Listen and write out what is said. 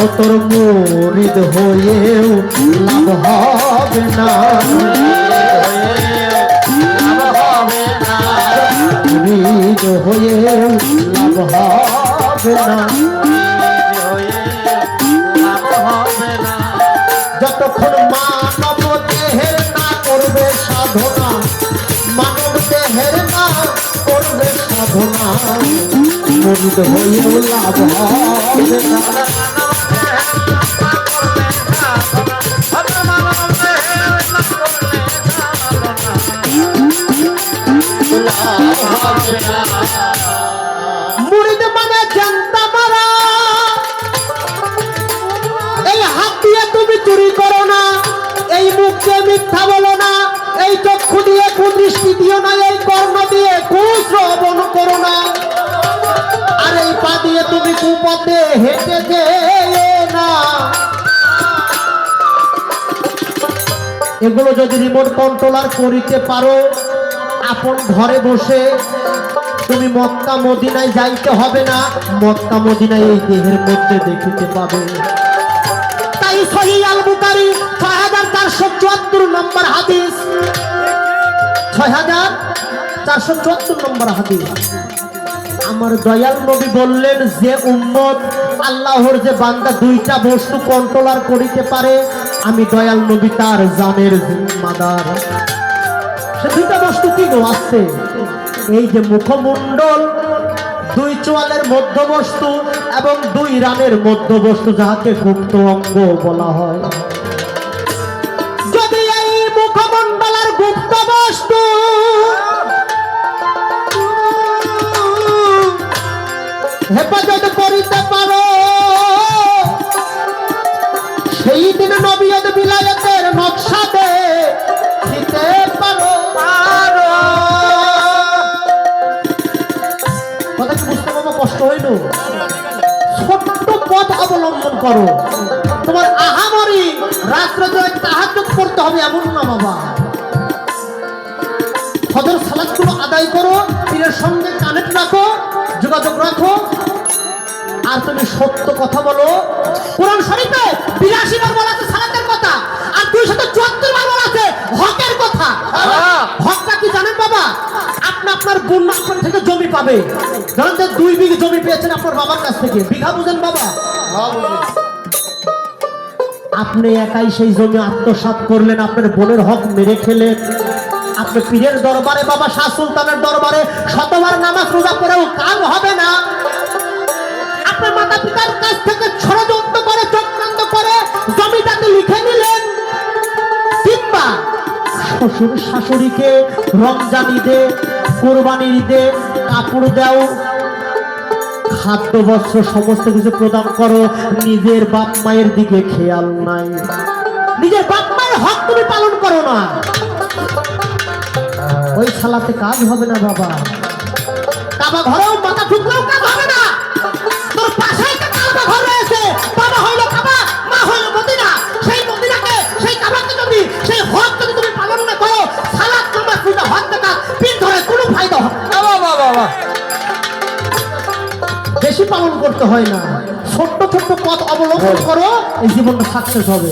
ও তোর মুরিদ হয়েও লাভ হবে না, মুরিদ হয়েও লাভ হবে না। যতক্ষণ মানব দেহের না করবে সাধনা, মানব দেহের না করবে সাধনা, মুরিদ হয়েও লাভ হবে না। মুরিদ মানে জানতা মারা, এই হাত দিয়ে তুমি চুরি করো না, এই মুখ দিয়ে মিথ্যা বলো না, এই চক্ষু দিয়ে কুদৃষ্টি দিও না, এই কর্ণ দিয়ে কুশ্রবণ করো না, আর এই পা দিয়ে তুমি কুপথে হেঁটে যেও না। এগুলো যদি রিমোট কন্ট্রোলার করিতে পারো, আপন ঘরে বসে তুমি মক্কা মদিনায় যাইতে হবে না, মক্কা মদিনায় এই দেহের মধ্যে দেখিতে পাবে। তাই সহিহ আল বুখারী ৬৪৭৪ নম্বর হাদিস, ৬৪৭৪ নম্বর হাদিস, আমার দয়াল নবী বললেন, যে উম্মত আল্লাহর যে বান্দা দুইটা বস্তু কন্ট্রোলার করিতে পারে, আমি দয়াল নবী তার জানের জিম্মাদার। সে দুইটা বস্তু কি গো আছে? এই যে মুখমণ্ডল, দুই চোয়ালের মধ্যবস্তু এবং দুই রানের মধ্যবস্তু, যাহাকে গুপ্ত অঙ্গ বলা হয়। যদি এই মুখমণ্ডলের গুপ্ত বস্তু হেফাজত করিতে পারো, সেই দিন নবিয়ত বিলায়তের নকশা দিতে পারো। কথা কি বুঝতে পারবো? কষ্ট হইল? ছোট্ট পথ অবলম্বন করো। তোমার আহামরি রাত্রে তাহাজ্জুদ করতে হবে এমন না বাবা। ফজর সালাতগুলো আদায় করো, পীরের সঙ্গে কানেক্ট রাখো, যোগাযোগ রাখো, আর তুমি সত্য কথা বলো। কোরআন শরীফে ৮২ বার বলা আছে সালাতের কথা, আর ২৭৪ বার বলা আছে হকের কথা। হকটা কি জানেন বাবা? আপনি আপনার বোন আপনার থেকে জমি পাবে। ধরেন যে ২ বিঘা জমি পেয়েছেন আপনার বাবার কাছ থেকে, বিঘা বুঝেন বাবা? আপনি একাই সেই জমি আত্মসাৎ করলেন, আপনার বোনের হক মেরে খেলেন। আপনি পীরের দরবারে, বাবা শাহ সুলতানের দরবারে শতবার নামাজ রোজা করেও কাজ হবে না। আপনার মাতা পিতার কাছ থেকে ষড়যন্ত্র করে, চক্রান্ত করে জমিটাকে লিখে নিলেন, কিংবা শ্বশুর শাশুড়িকে রমজান ঈদে, কোরবানি ঈদে কাপড় দাও, খাদ্য বস্ত্র সমস্ত কিছু প্রদান করো, নিজের বাপ মায়ের দিকে খেয়াল নাই, নিজের বাপ মায়ের হক তুমি পালন করো না। ওই সালাতে কাজ হবে না বাবা। কাবা ঘরেও মাথা ঠুকলেও কাজ হবে না। তোর পাশেই তো কাবা ঘর রয়েছে, বাবা হইলো কাবা, মা হইলো মদিনা। সেই মদিনাকে, সেই কাবাকে যদি, সেই হক যদি তুমি পালন না করো, সালাত নামাজ রোজা হজ যাকাত পীর ধরে কোনো ফায়দা হবে না বাবা। বেশি পালন করতে হয় না, ছোট্ট ছোট্ট পথ অবলম্বন করো, এই জীবনটা সাকসেস হবে।